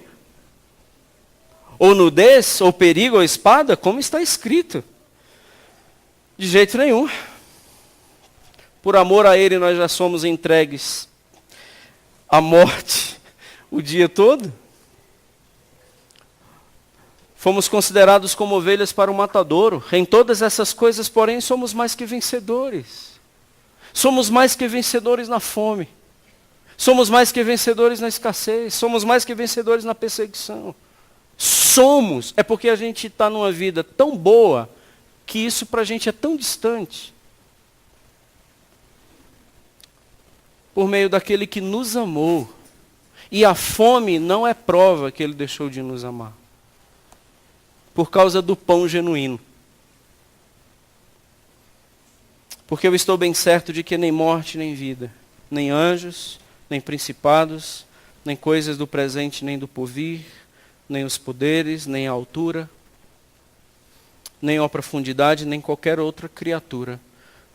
Ou nudez? Ou perigo? Ou espada? Como está escrito? De jeito nenhum. Por amor a Ele nós já somos entregues à morte o dia todo. Fomos considerados como ovelhas para o matadouro. Em todas essas coisas, porém, somos mais que vencedores. Somos mais que vencedores na fome. Somos mais que vencedores na escassez. Somos mais que vencedores na perseguição. Somos. É porque a gente está numa vida tão boa que isso para a gente é tão distante. Por meio daquele que nos amou. E a fome não é prova que ele deixou de nos amar. Por causa do pão genuíno. Porque eu estou bem certo de que nem morte, nem vida, nem anjos, nem principados, nem coisas do presente, nem do porvir, nem os poderes, nem a altura, nem a profundidade, nem qualquer outra criatura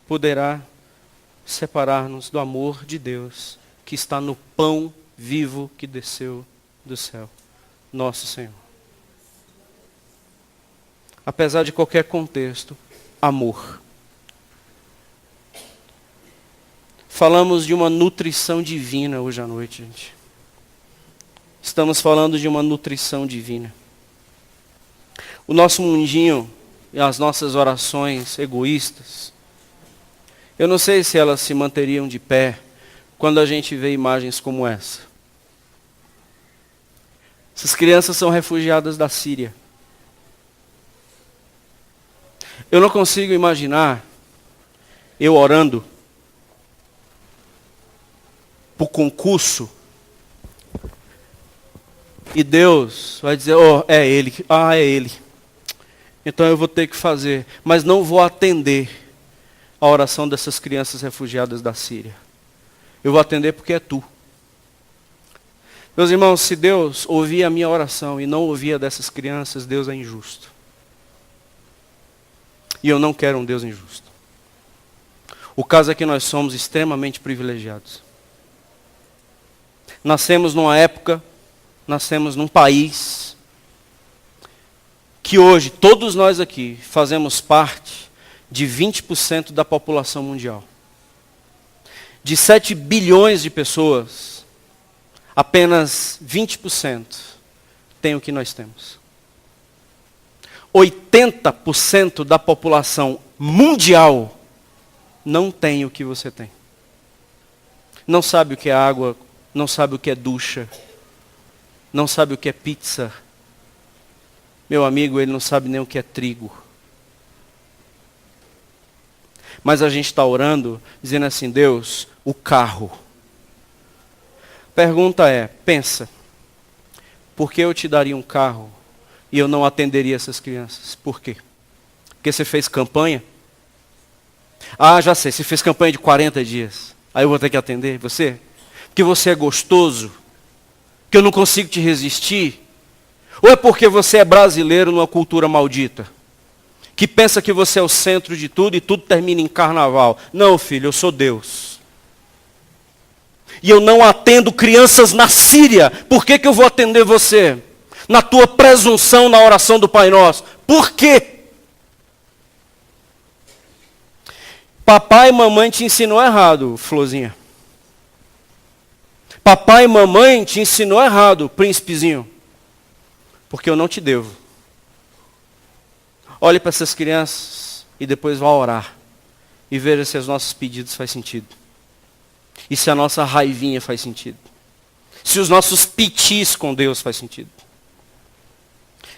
poderá separar-nos do amor de Deus, que está no pão vivo que desceu do céu, nosso Senhor. Apesar de qualquer contexto, amor. Falamos de uma nutrição divina hoje à noite, gente. Estamos falando de uma nutrição divina. O nosso mundinho e as nossas orações egoístas, eu não sei se elas se manteriam de pé quando a gente vê imagens como essa. Essas crianças são refugiadas da Síria. Eu não consigo imaginar eu orando por concurso e Deus vai dizer, é ele, é ele. Então eu vou ter que fazer, mas não vou atender a oração dessas crianças refugiadas da Síria. Eu vou atender porque é tu. Meus irmãos, se Deus ouvir a minha oração e não ouvir a dessas crianças, Deus é injusto. E eu não quero um Deus injusto. O caso é que nós somos extremamente privilegiados. Nascemos numa época, nascemos num país, que hoje, todos nós aqui, fazemos parte de 20% da população mundial. De 7 bilhões de pessoas, apenas 20% tem o que nós temos. 80% da população mundial não tem o que você tem. Não sabe o que é água, não sabe o que é ducha, não sabe o que é pizza. Meu amigo, ele não sabe nem o que é trigo. Mas a gente está orando, dizendo assim, Deus, o carro. Pergunta é, pensa, por que eu te daria um carro e eu não atenderia essas crianças? Por quê? Porque você fez campanha? Ah, já sei, você fez campanha de 40 dias. Aí eu vou ter que atender você? Porque você é gostoso? Que eu não consigo te resistir? Ou é porque você é brasileiro numa cultura maldita? Que pensa que você é o centro de tudo e tudo termina em carnaval. Não, filho, eu sou Deus. E eu não atendo crianças na Síria. Por que eu vou atender você? Na tua presunção na oração do Pai Nosso. Por quê? Papai e mamãe te ensinou errado, Florzinha. Papai e mamãe te ensinou errado, príncipezinho. Porque eu não te devo. Olhe para essas crianças e depois vá orar. E veja se os nossos pedidos fazem sentido. E se a nossa raivinha faz sentido. Se os nossos pitis com Deus faz sentido.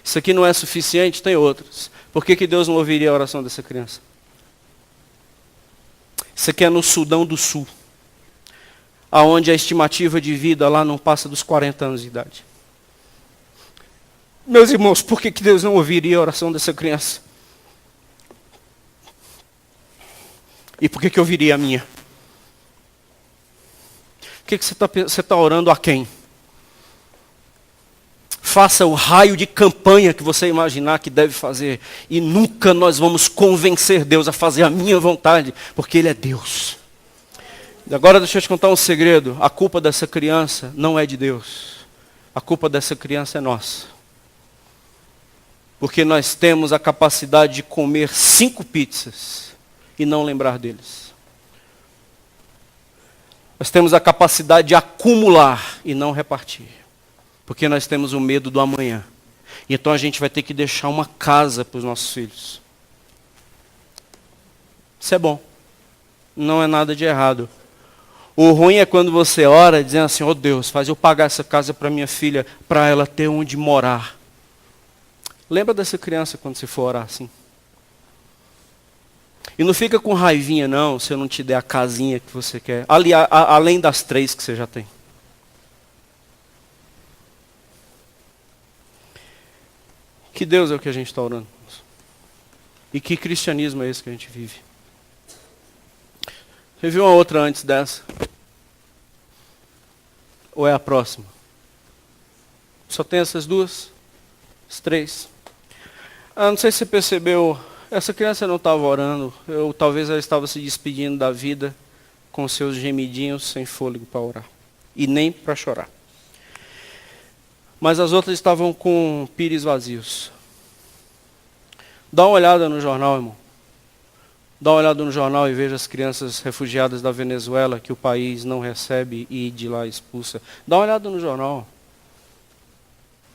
Isso aqui não é suficiente, tem outros. Por que Deus não ouviria a oração dessa criança? Isso aqui é no Sudão do Sul. Onde a estimativa de vida lá não passa dos 40 anos de idade. Meus irmãos, por que Deus não ouviria a oração dessa criança? E por que ouviria a minha? O que você está orando a quem? Faça o raio de campanha que você imaginar que deve fazer. E nunca nós vamos convencer Deus a fazer a minha vontade, porque Ele é Deus. Agora deixa eu te contar um segredo. A culpa dessa criança não é de Deus. A culpa dessa criança é nossa. Porque nós temos a capacidade de comer 5 pizzas e não lembrar deles. Nós temos a capacidade de acumular e não repartir. Porque nós temos o medo do amanhã. E então a gente vai ter que deixar uma casa para os nossos filhos. Isso é bom. Não é nada de errado. O ruim é quando você ora dizendo assim, oh Deus, faz eu pagar essa casa para minha filha, para ela ter onde morar. Lembra dessa criança quando você for orar assim? E não fica com raivinha não, se eu não te der a casinha que você quer. Além das 3 que você já tem. Que Deus é o que a gente está orando? E que cristianismo é esse que a gente vive? Você viu uma outra antes dessa? Ou é a próxima? Só tem essas duas? As 3? Não sei se você percebeu, essa criança não estava orando, talvez ela estava se despedindo da vida com seus gemidinhos sem fôlego para orar. E nem para chorar. Mas as outras estavam com pires vazios. Dá uma olhada no jornal, irmão. Dá uma olhada no jornal e veja as crianças refugiadas da Venezuela que o país não recebe e de lá expulsa. Dá uma olhada no jornal.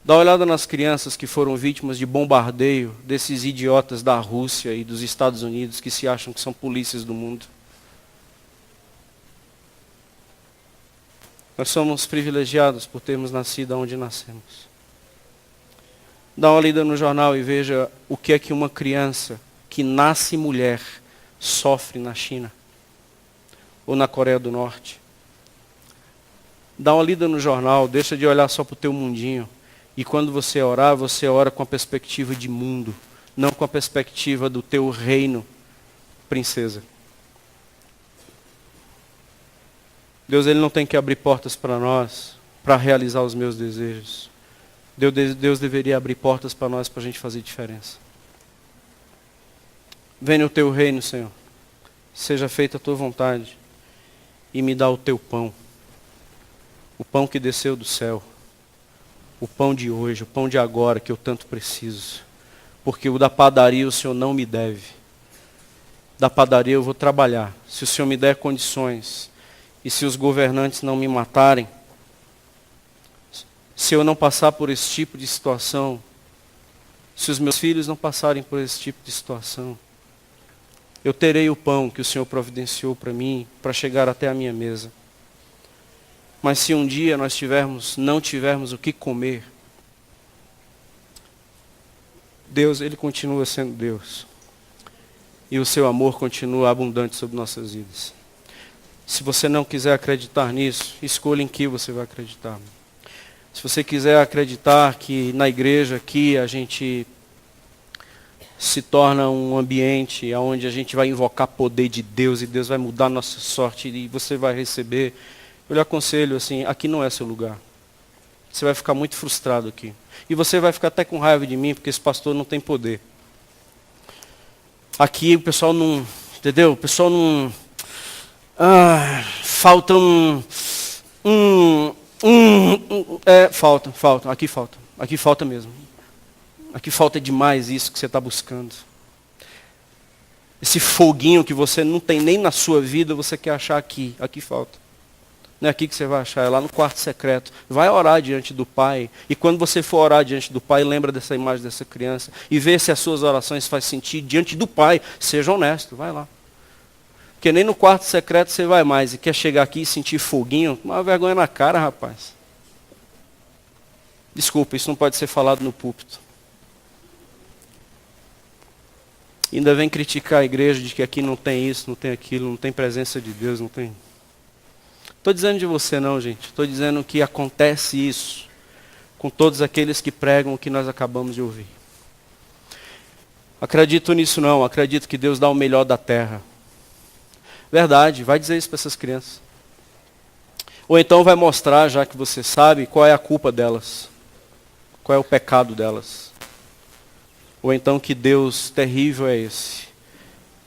Dá uma olhada nas crianças que foram vítimas de bombardeio desses idiotas da Rússia e dos Estados Unidos que se acham que são polícias do mundo. Nós somos privilegiados por termos nascido onde nascemos. Dá uma lida no jornal e veja o que é que uma criança que nasce mulher sofre na China ou na Coreia do Norte. Dá uma lida no jornal, deixa de olhar só para o teu mundinho. E quando você orar, você ora com a perspectiva de mundo, não com a perspectiva do teu reino, princesa. Deus, Ele não tem que abrir portas para nós, para realizar os meus desejos. Deus deveria abrir portas para nós, para a gente fazer diferença. Venha o teu reino, Senhor. Seja feita a tua vontade. E me dá o teu pão. O pão que desceu do céu. O pão de hoje, o pão de agora que eu tanto preciso. Porque o da padaria o Senhor não me deve. Da padaria eu vou trabalhar. Se o Senhor me der condições. E se os governantes não me matarem. Se eu não passar por esse tipo de situação. Se os meus filhos não passarem por esse tipo de situação. Eu terei o pão que o Senhor providenciou para mim. Para chegar até a minha mesa. Mas se um dia nós não tivermos o que comer, Deus, Ele continua sendo Deus. e o seu amor continua abundante sobre nossas vidas. Se você não quiser acreditar nisso, escolha em que você vai acreditar. Se você quiser acreditar que na igreja aqui a gente se torna um ambiente onde a gente vai invocar poder de Deus e Deus vai mudar a nossa sorte e você vai receber, eu lhe aconselho assim, aqui não é seu lugar. Você vai ficar muito frustrado aqui. E você vai ficar até com raiva de mim, porque esse pastor não tem poder. Aqui o pessoal não, entendeu? O pessoal não... falta falta. Aqui falta mesmo. Aqui falta demais isso que você está buscando. Esse foguinho que você não tem nem na sua vida, você quer achar aqui. Aqui falta. Não é aqui que você vai achar, é lá no quarto secreto. Vai orar diante do Pai. E quando você for orar diante do Pai, lembra dessa imagem dessa criança. E vê se as suas orações fazem sentido diante do Pai. Seja honesto, vai lá. Porque nem no quarto secreto você vai mais. E quer chegar aqui e sentir foguinho? Uma vergonha na cara, rapaz. Desculpa, isso não pode ser falado no púlpito. E ainda vem criticar a igreja de que aqui não tem isso, não tem aquilo, não tem presença de Deus, não tem... Estou dizendo de você não, gente. Estou dizendo que acontece isso com todos aqueles que pregam o que nós acabamos de ouvir. Acredito nisso não. Acredito que Deus dá o melhor da terra. Verdade, vai dizer isso para essas crianças. Ou então vai mostrar, já que você sabe, qual é a culpa delas. Qual é o pecado delas. Ou então que Deus terrível é esse,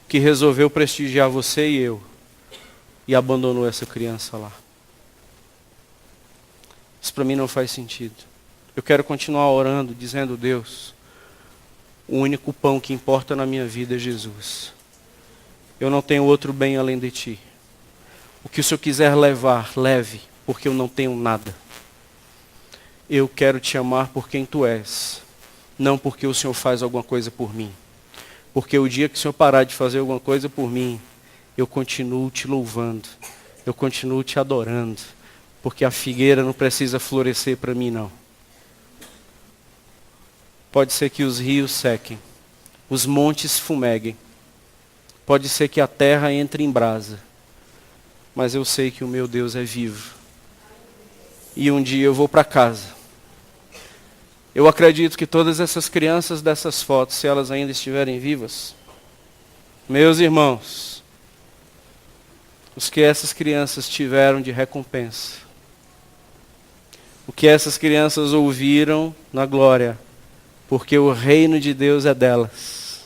que resolveu prestigiar você e eu, e abandonou essa criança lá. Isso para mim não faz sentido. Eu quero continuar orando, dizendo, Deus, o único pão que importa na minha vida é Jesus. Eu não tenho outro bem além de Ti. O que o Senhor quiser levar, leve, porque eu não tenho nada. Eu quero Te amar por quem Tu és, não porque o Senhor faz alguma coisa por mim. Porque o dia que o Senhor parar de fazer alguma coisa por mim, eu continuo Te louvando, eu continuo Te adorando, porque a figueira não precisa florescer para mim não. Pode ser que os rios sequem, os montes fumeguem, pode ser que a terra entre em brasa, mas eu sei que o meu Deus é vivo. E um dia eu vou para casa. Eu acredito que todas essas crianças dessas fotos, se elas ainda estiverem vivas, meus irmãos, os que essas crianças tiveram de recompensa, o que essas crianças ouviram na glória, porque o reino de Deus é delas,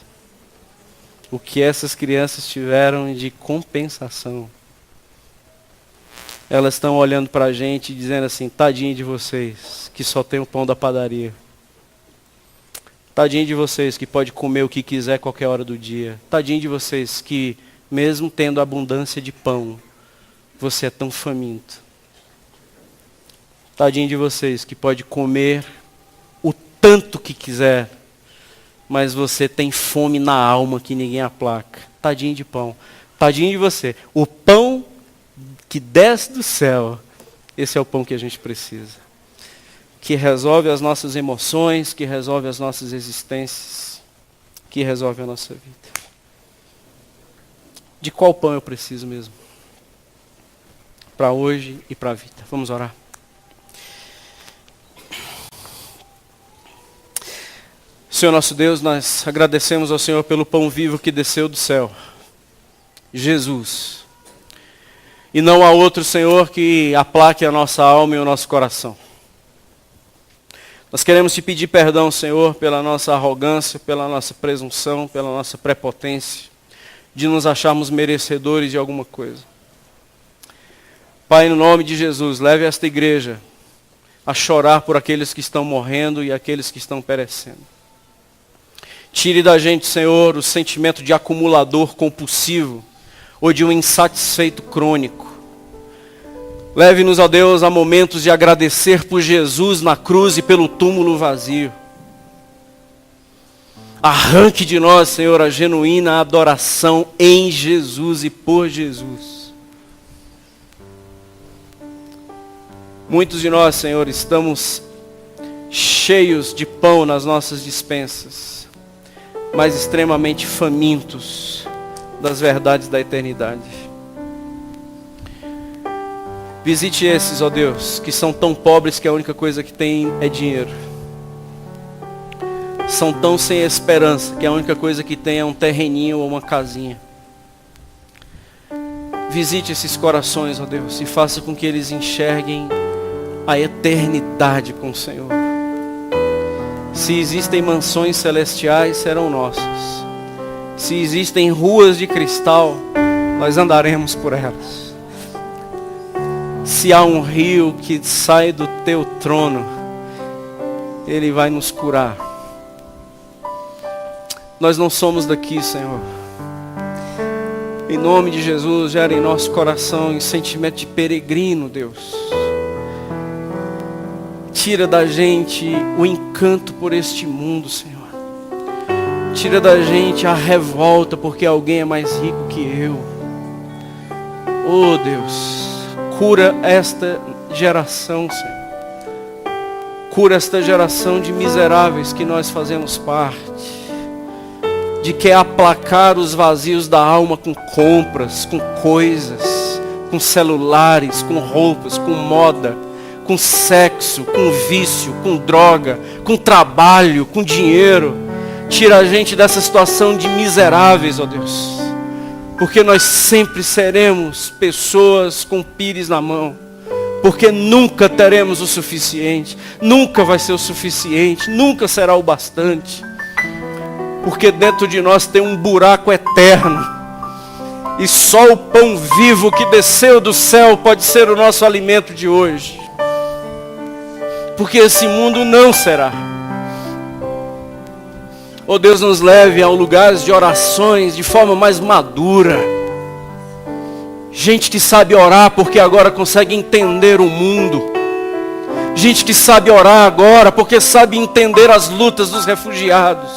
o que essas crianças tiveram de compensação, elas estão olhando para a gente e dizendo assim, tadinho de vocês, que só tem o pão da padaria. Tadinho de vocês que pode comer o que quiser qualquer hora do dia. Tadinho de vocês que, mesmo tendo abundância de pão, você é tão faminto. Tadinho de vocês que pode comer o tanto que quiser, mas você tem fome na alma que ninguém aplaca. Tadinho de pão. Tadinho de você. O pão que desce do céu, esse é o pão que a gente precisa. Que resolve as nossas emoções, que resolve as nossas existências, que resolve a nossa vida. De qual pão eu preciso mesmo? Para hoje e para a vida. Vamos orar. Senhor nosso Deus, nós agradecemos ao Senhor pelo pão vivo que desceu do céu. Jesus. E não há outro, Senhor, que aplaque a nossa alma e o nosso coração. Nós queremos Te pedir perdão, Senhor, pela nossa arrogância, pela nossa presunção, pela nossa prepotência, de nos acharmos merecedores de alguma coisa. Pai, no nome de Jesus, leve esta igreja a chorar por aqueles que estão morrendo e aqueles que estão perecendo. Tire da gente, Senhor, o sentimento de acumulador compulsivo ou de um insatisfeito crônico. Leve-nos, ó Deus, a momentos de agradecer por Jesus na cruz e pelo túmulo vazio. Arranque de nós, Senhor, a genuína adoração em Jesus e por Jesus. Muitos de nós, Senhor, estamos cheios de pão nas nossas despensas. mas extremamente famintos das verdades da eternidade. Visite esses, ó Deus, que são tão pobres que a única coisa que têm é dinheiro. São tão sem esperança que a única coisa que tem é um terreninho ou uma casinha. Visite esses corações, ó Deus, e faça com que eles enxerguem a eternidade com o Senhor. Se existem mansões celestiais, serão nossas. Se existem ruas de cristal, nós andaremos por elas. Se há um rio que sai do teu trono, ele vai nos curar. Nós não somos daqui, Senhor. Em nome de Jesus, gera em nosso coração um sentimento de peregrino, Deus. Tira da gente o encanto por este mundo, Senhor. Tira da gente a revolta porque alguém é mais rico que eu. Oh Deus, cura esta geração, Senhor. Cura esta geração de miseráveis que nós fazemos parte. De quer aplacar os vazios da alma com compras, com coisas, com celulares, com roupas, com moda, com sexo, com vício, com droga, com trabalho, com dinheiro. Tira a gente dessa situação de miseráveis, ó Deus. Porque nós sempre seremos pessoas com pires na mão. Porque nunca teremos o suficiente. Nunca vai ser o suficiente. Nunca será o bastante. Porque dentro de nós tem um buraco eterno. E só o pão vivo que desceu do céu pode ser o nosso alimento de hoje. Porque esse mundo não será. Oh Deus, nos leve a lugares de orações de forma mais madura. Gente que sabe orar porque agora consegue entender o mundo. Gente que sabe orar agora porque sabe entender as lutas dos refugiados.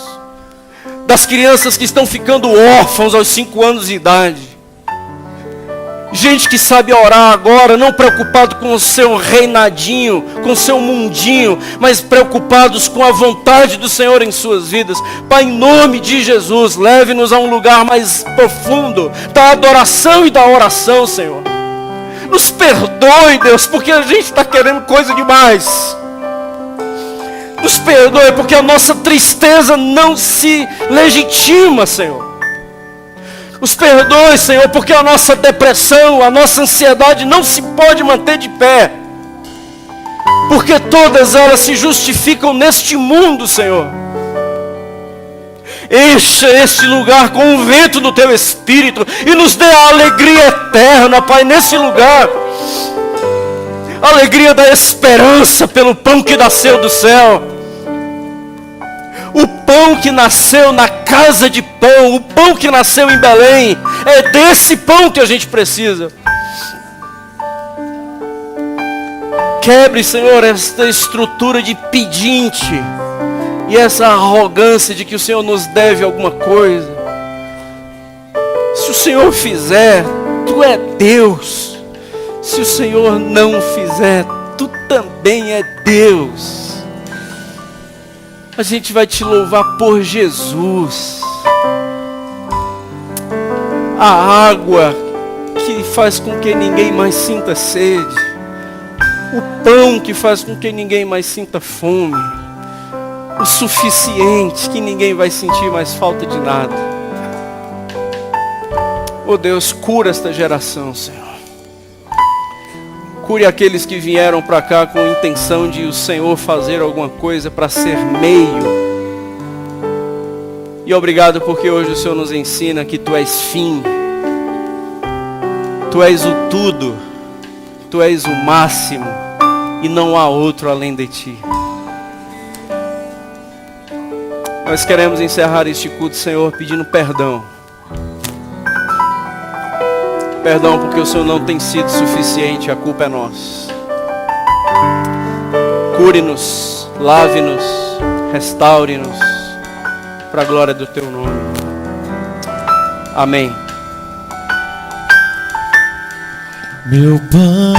Das crianças que estão ficando órfãos aos 5 anos de idade. Gente que sabe orar agora, não preocupado com o seu reinadinho, com o seu mundinho, mas preocupados com a vontade do Senhor em suas vidas. Pai, em nome de Jesus, leve-nos a um lugar mais profundo da adoração e da oração, Senhor. Nos perdoe, Deus, porque a gente está querendo coisa demais. Nos perdoe porque a nossa tristeza não se legitima, Senhor. Nos perdoe, Senhor, porque a nossa depressão, a nossa ansiedade não se pode manter de pé. Porque todas elas se justificam neste mundo, Senhor. Encha este lugar com o vento do Teu Espírito e nos dê a alegria eterna, Pai, nesse lugar. A alegria da esperança pelo pão que nasceu do céu. O pão que nasceu na casa de pão, o pão que nasceu em Belém, é desse pão que a gente precisa. Quebre, Senhor, esta estrutura de pedinte e essa arrogância de que o Senhor nos deve alguma coisa. Se o Senhor fizer, Tu é Deus. Se o Senhor não fizer, Tu também é Deus. A gente vai Te louvar por Jesus. A água que faz com que ninguém mais sinta sede. O pão que faz com que ninguém mais sinta fome. O suficiente que ninguém vai sentir mais falta de nada. Oh Deus, cura esta geração, Senhor. Cure aqueles que vieram para cá com a intenção de o Senhor fazer alguma coisa para ser meio. E obrigado porque hoje o Senhor nos ensina que Tu és fim. Tu és o tudo. Tu és o máximo. E não há outro além de Ti. Nós queremos encerrar este culto, Senhor, pedindo perdão. Perdão porque o Senhor não tem sido suficiente, a culpa é nossa. Cure-nos, lave-nos, restaure-nos, para a glória do Teu nome. Amém. Meu pão